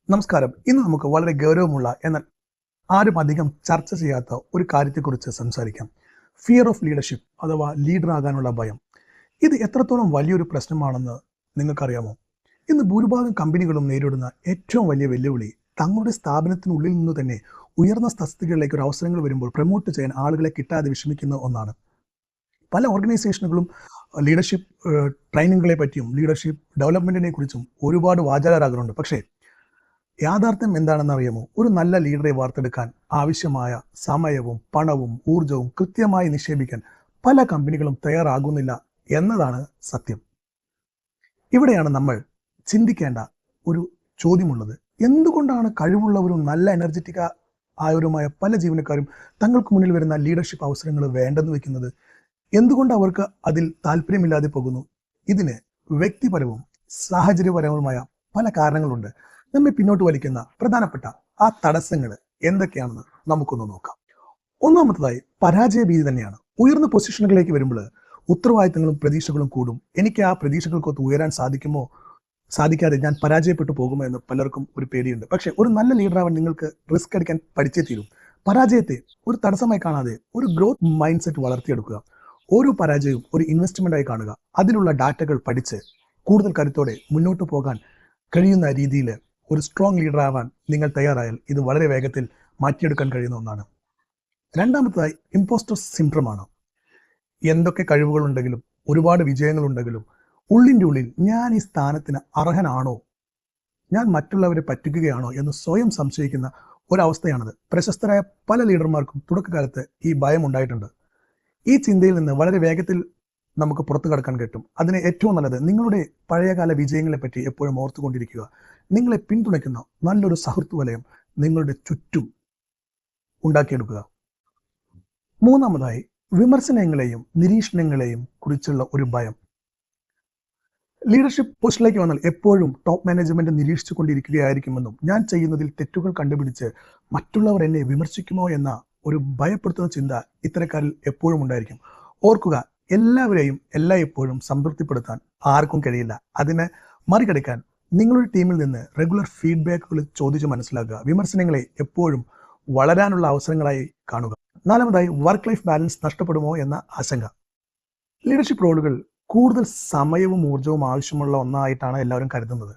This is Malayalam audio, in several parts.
നമസ്കാരം. ഇന്ന് നമുക്ക് വളരെ ഗൗരവമുള്ള എന്നാൽ ആരും അധികം ചർച്ച ചെയ്യാത്ത ഒരു കാര്യത്തെക്കുറിച്ച് സംസാരിക്കാം. ഫിയർ ഓഫ് ലീഡർഷിപ്പ് അഥവാ ലീഡർ ആകാനുള്ള ഭയം. ഇത് എത്രത്തോളം വലിയൊരു പ്രശ്നമാണെന്ന് നിങ്ങൾക്കറിയാമോ? ഇന്ന് ഭൂരിഭാഗം കമ്പനികളും നേരിടുന്ന ഏറ്റവും വലിയ വെല്ലുവിളി തങ്ങളുടെ സ്ഥാപനത്തിനുള്ളിൽ നിന്ന് തന്നെ ഉയർന്ന തസ്തികകളിലേക്ക് ഒരു അവസരങ്ങൾ വരുമ്പോൾ പ്രൊമോട്ട് ചെയ്യാൻ ആളുകളെ കിട്ടാതെ വിഷമിക്കുന്ന ഒന്നാണ്. പല ഓർഗനൈസേഷനുകളും ലീഡർഷിപ്പ് ട്രെയിനിങ്ങുകളെ പറ്റിയും ലീഡർഷിപ്പ് ഡെവലപ്മെന്റിനെ കുറിച്ചും ഒരുപാട് വാചാലരാകുന്നുണ്ട്. പക്ഷേ യാഥാർത്ഥ്യം എന്താണെന്ന് അറിയാമോ? ഒരു നല്ല ലീഡറെ വാർത്തെടുക്കാൻ ആവശ്യമായ സമയവും പണവും ഊർജവും കൃത്യമായി നിക്ഷേപിക്കാൻ പല കമ്പനികളും തയ്യാറാകുന്നില്ല എന്നതാണ് സത്യം. ഇവിടെയാണ് നമ്മൾ ചിന്തിക്കേണ്ട ഒരു ചോദ്യമുള്ളത്. എന്തുകൊണ്ടാണ് കഴിവുള്ളവരും നല്ല എനർജറ്റിക് ആയവരുമായ പല ജീവനക്കാരും തങ്ങൾക്ക് മുന്നിൽ വരുന്ന ലീഡർഷിപ്പ് അവസരങ്ങൾ വേണ്ടെന്ന് വെക്കുന്നത്? എന്തുകൊണ്ട് അവർക്ക് അതിൽ താല്പര്യമില്ലാതെ പോകുന്നു? ഇതിന് വ്യക്തിപരവും സാഹചര്യപരവുമായ പല കാരണങ്ങളുണ്ട്. നമ്മെ പിന്നോട്ട് വലിക്കുന്ന പ്രധാനപ്പെട്ട ആ തടസ്സങ്ങൾ എന്തൊക്കെയാണെന്ന് നമുക്കൊന്ന് നോക്കാം. ഒന്നാമത്തേതായി പരാജയ ഭീതി തന്നെയാണ്. ഉയർന്ന പൊസിഷനുകളിലേക്ക് വരുമ്പോൾ ഉത്തരവാദിത്തങ്ങളും പ്രതീക്ഷകളും കൂടും. എനിക്ക് ആ പ്രതീക്ഷകൾക്കൊത്ത് ഉയരാൻ സാധിക്കാതെ ഞാൻ പരാജയപ്പെട്ടു പോകുമോ എന്ന് പലർക്കും ഒരു പേടിയുണ്ട്. പക്ഷെ ഒരു നല്ല ലീഡറാവാൻ നിങ്ങൾക്ക് റിസ്ക് എടുക്കാൻ പഠിച്ചേ തീരും. പരാജയത്തെ ഒരു തടസ്സമായി കാണാതെ ഒരു ഗ്രോത്ത് മൈൻഡ് സെറ്റ് വളർത്തിയെടുക്കുക. ഓരോ പരാജയവും ഒരു ഇൻവെസ്റ്റ്മെന്റായി കാണുക. അതിലുള്ള ഡാറ്റകൾ പഠിച്ച് കൂടുതൽ കരുത്തോടെ മുന്നോട്ട് പോകാൻ കഴിയുന്ന രീതിയിൽ ഒരു സ്ട്രോങ് ലീഡർ ആവാൻ നിങ്ങൾ തയ്യാറായാൽ ഇത് വളരെ വേഗത്തിൽ മാറ്റിയെടുക്കാൻ കഴിയുന്ന ഒന്നാണ്. രണ്ടാമത്തേതായി ഇമ്പോസ്റ്റർ സിൻഡ്രോമാണ്. എന്തൊക്കെ കഴിവുകളുണ്ടെങ്കിലും ഒരുപാട് വിജയങ്ങളുണ്ടെങ്കിലും ഉള്ളിൻ്റെ ഉള്ളിൽ ഞാൻ ഈ സ്ഥാനത്തിന് അർഹനാണോ, ഞാൻ മറ്റുള്ളവരെ പറ്റിക്കുകയാണോ എന്ന് സ്വയം സംശയിക്കുന്ന ഒരവസ്ഥയാണത്. പ്രശസ്തരായ പല ലീഡർമാർക്കും തുടക്കകാലത്ത് ഈ ഭയം ഉണ്ടായിട്ടുണ്ട്. ഈ ചിന്തയിൽ നിന്ന് വളരെ വേഗത്തിൽ നമുക്ക് പുറത്തു കടക്കാൻ കിട്ടും. അതിന് ഏറ്റവും നല്ലത് നിങ്ങളുടെ പഴയകാല വിജയങ്ങളെ പറ്റി എപ്പോഴും ഓർത്തുകൊണ്ടിരിക്കുക. നിങ്ങളെ പിന്തുണയ്ക്കുന്ന നല്ലൊരു സുഹൃത്ത് വലയം നിങ്ങളുടെ ചുറ്റും ഉണ്ടാക്കിയെടുക്കുക. മൂന്നാമതായി വിമർശനങ്ങളെയും നിരീക്ഷണങ്ങളെയും കുറിച്ചുള്ള ഒരു ഭയം. ലീഡർഷിപ്പ് പോസ്റ്റിലേക്ക് വന്നാൽ എപ്പോഴും ടോപ്പ് മാനേജ്മെന്റ് നിരീക്ഷിച്ചു കൊണ്ടിരിക്കുകയായിരിക്കുമെന്നും ഞാൻ ചെയ്യുന്നതിൽ തെറ്റുകൾ കണ്ടുപിടിച്ച് മറ്റുള്ളവർ എന്നെ വിമർശിക്കുമോ എന്ന ഒരു ഭയപ്പെടുത്തുന്ന ചിന്ത ഇത്തരക്കാരിൽ എപ്പോഴും ഉണ്ടായിരിക്കും. ഓർക്കുക, എല്ലാവരെയും എപ്പോഴും സംതൃപ്തിപ്പെടുത്താൻ ആർക്കും കഴിയില്ല. അതിനെ മറികടക്കാൻ നിങ്ങളുടെ ടീമിൽ നിന്ന് റെഗുലർ ഫീഡ്ബാക്കുകൾ ചോദിച്ച് മനസ്സിലാക്കുക. വിമർശനങ്ങളെ എപ്പോഴും വളരാനുള്ള അവസരങ്ങളായി കാണുക. നാലാമതായി വർക്ക് ലൈഫ് ബാലൻസ് നഷ്ടപ്പെടുമോ എന്ന ആശങ്ക. ലീഡർഷിപ്പ് റോളുകൾ കൂടുതൽ സമയവും ഊർജവും ആവശ്യമുള്ള ഒന്നായിട്ടാണ് എല്ലാവരും കരുതുന്നത്.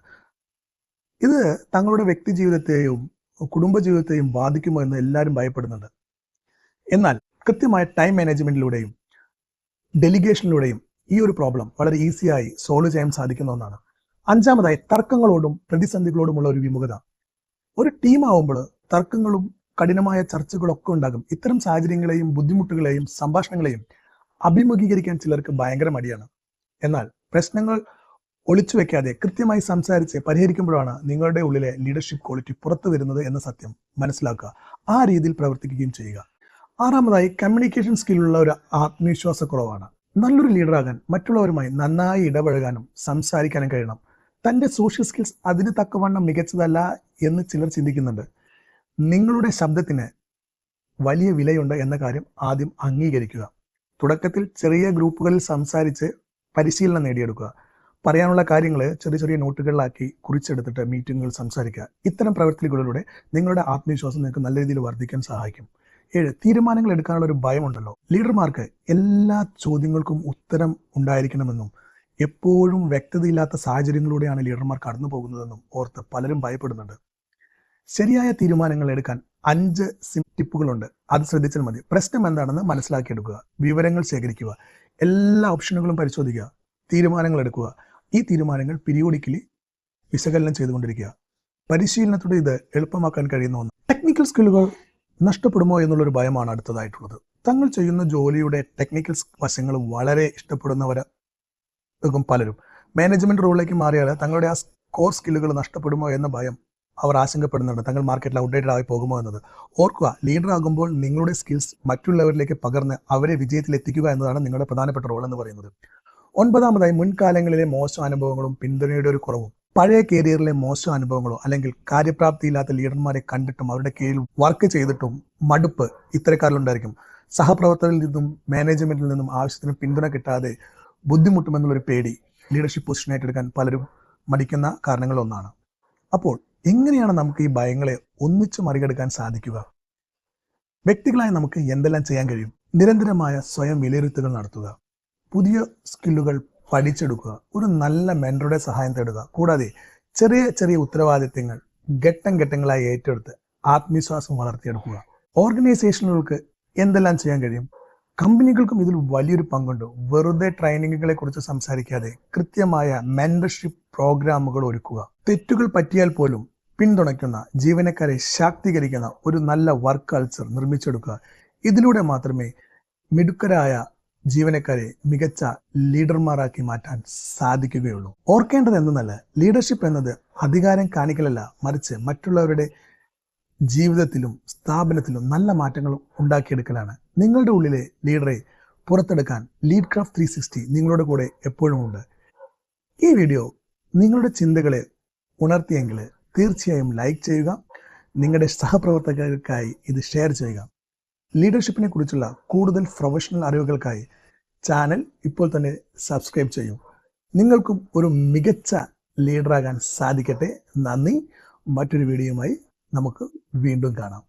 ഇത് തങ്ങളുടെ വ്യക്തി ജീവിതത്തെയും കുടുംബജീവിതത്തെയും ബാധിക്കുമോ എന്ന് എല്ലാവരും ഭയപ്പെടുന്നുണ്ട്. എന്നാൽ കൃത്യമായ ടൈം മാനേജ്മെന്റിലൂടെയും ഡെലിഗേഷനിലൂടെയും ഈ ഒരു പ്രോബ്ലം വളരെ ഈസിയായി സോൾവ് ചെയ്യാൻ സാധിക്കുന്ന ഒന്നാണ്. അഞ്ചാമതായി തർക്കങ്ങളോടും പ്രതിസന്ധികളോടുമുള്ള ഒരു വിമുഖത. ഒരു ടീം ആവുമ്പോൾ തർക്കങ്ങളും കഠിനമായ ചർച്ചകളൊക്കെ ഉണ്ടാകും. ഇത്തരം സാഹചര്യങ്ങളെയും ബുദ്ധിമുട്ടുകളെയും സംഭാഷണങ്ങളെയും അഭിമുഖീകരിക്കാൻ ചിലർക്ക് ഭയങ്കര മടിയാണ്. എന്നാൽ പ്രശ്നങ്ങൾ ഒളിച്ചു വെക്കാതെ കൃത്യമായി സംസാരിച്ച് പരിഹരിക്കുമ്പോഴാണ് നിങ്ങളുടെ ഉള്ളിലെ ലീഡർഷിപ്പ് ക്വാളിറ്റി പുറത്തു വരുന്നത് എന്ന സത്യം മനസ്സിലാക്കുക. ആ രീതിയിൽ പ്രവർത്തിക്കുകയും ചെയ്യുക. ആറാമതായി കമ്മ്യൂണിക്കേഷൻ സ്കില്ലുള്ള ഒരു ആത്മവിശ്വാസക്കുറവാണ്. നല്ലൊരു ലീഡറാകാൻ മറ്റുള്ളവരുമായി നന്നായി ഇടപഴകാനും സംസാരിക്കാനും കഴിയണം. തൻ്റെ സോഷ്യൽ സ്കിൽസ് അതിന് തക്കവണ്ണം മികച്ചതല്ല എന്ന് ചിലർ ചിന്തിക്കുന്നുണ്ട്. നിങ്ങളുടെ ശബ്ദത്തിന് വലിയ വിലയുണ്ട് എന്ന കാര്യം ആദ്യം അംഗീകരിക്കുക. തുടക്കത്തിൽ ചെറിയ ഗ്രൂപ്പുകളിൽ സംസാരിച്ച് പരിശീലനം നേടിയെടുക്കുക. പറയാനുള്ള കാര്യങ്ങൾ ചെറിയ നോട്ടുകളിലാക്കി കുറിച്ചെടുത്തിട്ട് മീറ്റിങ്ങുകൾ സംസാരിക്കുക. ഇത്തരം പ്രവൃത്തികളിലൂടെ നിങ്ങളുടെ ആത്മവിശ്വാസം നിങ്ങൾക്ക് നല്ല രീതിയിൽ വർദ്ധിക്കാൻ സഹായിക്കും. 7. തീരുമാനങ്ങൾ എടുക്കാനുള്ള ഒരു ഭയമുണ്ടല്ലോ. ലീഡർമാർക്ക് എല്ലാ ചോദ്യങ്ങൾക്കും ഉത്തരം ഉണ്ടായിരിക്കണമെന്നും എപ്പോഴും വ്യക്തതയില്ലാത്ത സാഹചര്യങ്ങളിലൂടെയാണ് ലീഡർമാർ കടന്നു പോകുന്നതെന്നും ഓർത്ത് പലരും ഭയപ്പെടുന്നുണ്ട്. ശരിയായ തീരുമാനങ്ങൾ എടുക്കാൻ 5 ടിപ്പുകളുണ്ട്. അത് ശ്രദ്ധിച്ചാൽ മതി. പ്രശ്നം എന്താണെന്ന് മനസ്സിലാക്കിയെടുക്കുക, വിവരങ്ങൾ ശേഖരിക്കുക, എല്ലാ ഓപ്ഷനുകളും പരിശോധിക്കുക, തീരുമാനങ്ങൾ എടുക്കുക. ഈ തീരുമാനങ്ങൾ പീരിയോഡിക്കലി വിശകലനം ചെയ്തുകൊണ്ടിരിക്കുക. പരിശീലനത്തോടെ ഇത് എളുപ്പമാക്കാൻ കഴിയുന്ന ഒന്ന്. ടെക്നിക്കൽ സ്കില്ലുകൾ നഷ്ടപ്പെടുമോ എന്നുള്ളൊരു ഭയമാണ് അടുത്തതായിട്ടുള്ളത്. തങ്ങൾ ചെയ്യുന്ന ജോലിയുടെ ടെക്നിക്കൽ വശങ്ങൾ വളരെ ഇഷ്ടപ്പെടുന്നവരും പലരും മാനേജ്മെന്റ് റോളിലേക്ക് മാറിയാൽ തങ്ങളുടെ ആ കോർ സ്കില്ലുകൾ നഷ്ടപ്പെടുമോ എന്ന ഭയം അവർ ആശങ്കപ്പെടുന്നുണ്ട്. തങ്ങൾ മാർക്കറ്റിൽ ഔട്ട്ഡേറ്റഡ് ആയി പോകുമോ എന്നത്. ഓർക്കുക, ലീഡർ ആകുമ്പോൾ നിങ്ങളുടെ സ്കിൽസ് മറ്റുള്ളവരിലേക്ക് പകർന്ന് അവരെ വിജയത്തിൽ എത്തിക്കുക എന്നതാണ് നിങ്ങളുടെ പ്രധാനപ്പെട്ട റോൾ എന്ന് പറയുന്നത്. 9. മുൻകാലങ്ങളിലെ മോശം അനുഭവങ്ങളും പിന്തുണയുടെ ഒരു കുറവും. പഴയ കരിയറിലെ മോശം അനുഭവങ്ങളോ അല്ലെങ്കിൽ കാര്യപ്രാപ്തിയില്ലാത്ത ലീഡർമാരെ കണ്ടിട്ടും അവരുടെ കീഴിൽ വർക്ക് ചെയ്തിട്ടും മടുപ്പ് ഇത്തരക്കാരിലുണ്ടായിരിക്കും. സഹപ്രവർത്തകരിൽ നിന്നും മാനേജ്മെന്റിൽ നിന്നും ആവശ്യത്തിന് പിന്തുണ കിട്ടാതെ ബുദ്ധിമുട്ടുമെന്നുള്ളൊരു പേടി ലീഡർഷിപ്പ് പൊസിഷനായിട്ട് എടുക്കാൻ പലരും മടിക്കുന്ന കാരണങ്ങളൊന്നാണ്. അപ്പോൾ എങ്ങനെയാണ് നമുക്ക് ഈ ഭയങ്ങളെ ഒന്നിച്ചു മറികടക്കാൻ സാധിക്കുക? വ്യക്തികളായി നമുക്ക് എന്തെല്ലാം ചെയ്യാൻ കഴിയും? നിരന്തരമായ സ്വയം വിലയിരുത്തലുകൾ നടത്തുക, പുതിയ സ്കില്ലുകൾ പഠിച്ചെടുക്കുക, ഒരു നല്ല മെന്ററുടെ സഹായം തേടുക, കൂടാതെ ചെറിയ ചെറിയ ഉത്തരവാദിത്തങ്ങൾ ഘട്ടം ഘട്ടങ്ങളായി ഏറ്റെടുത്ത് ആത്മവിശ്വാസം വളർത്തിയെടുക്കുക. ഓർഗനൈസേഷനുകൾക്ക് എന്തെല്ലാം ചെയ്യാൻ കഴിയും? കമ്പനികൾക്കും ഇതിൽ വലിയൊരു പങ്കുണ്ട്. വെറുതെ ട്രെയിനിങ്ങുകളെ കുറിച്ച് സംസാരിക്കാതെ കൃത്യമായ മെന്റർഷിപ്പ് പ്രോഗ്രാമുകൾ ഒരുക്കുക. തെറ്റുകൾ പറ്റിയാൽ പോലും പിന്തുണയ്ക്കുന്ന ജീവനക്കാരെ ശാക്തീകരിക്കുന്ന ഒരു നല്ല വർക്ക് കൾച്ചർ നിർമ്മിച്ചെടുക്കുക. ഇതിലൂടെ മാത്രമേ മിടുക്കരായ ജീവനക്കാരെ മികച്ച ലീഡർമാരാക്കി മാറ്റാൻ സാധിക്കുകയുള്ളൂ. ഓർക്കേണ്ടത് എന്തെന്നല്ല, ലീഡർഷിപ്പ് എന്നത് അധികാരം കാണിക്കലല്ല, മറിച്ച് മറ്റുള്ളവരുടെ ജീവിതത്തിലും സ്ഥാപനത്തിലും നല്ല മാറ്റങ്ങൾ ഉണ്ടാക്കിയെടുക്കലാണ്. നിങ്ങളുടെ ഉള്ളിലെ ലീഡറെ പുറത്തെടുക്കാൻ ലീഡ് ക്രാഫ്റ്റ് 360 നിങ്ങളുടെ കൂടെ എപ്പോഴും ഉണ്ട്. ഈ വീഡിയോ നിങ്ങളുടെ ചിന്തകളെ ഉണർത്തിയെങ്കിൽ തീർച്ചയായും ലൈക്ക് ചെയ്യുക. നിങ്ങളുടെ സഹപ്രവർത്തകർക്കായി ഇത് ഷെയർ ചെയ്യുക. ലീഡർഷിപ്പിനെ കുറിച്ചുള്ള കൂടുതൽ പ്രൊഫഷണൽ അറിവുകൾക്കായി ചാനൽ ഇപ്പോൾ തന്നെ സബ്സ്ക്രൈബ് ചെയ്യൂ. നിങ്ങൾക്കും ഒരു മികച്ച ലീഡറാകാൻ സാധിക്കട്ടെ. നന്ദി. മറ്റൊരു വീഡിയോയുമായി നമുക്ക് വീണ്ടും കാണാം.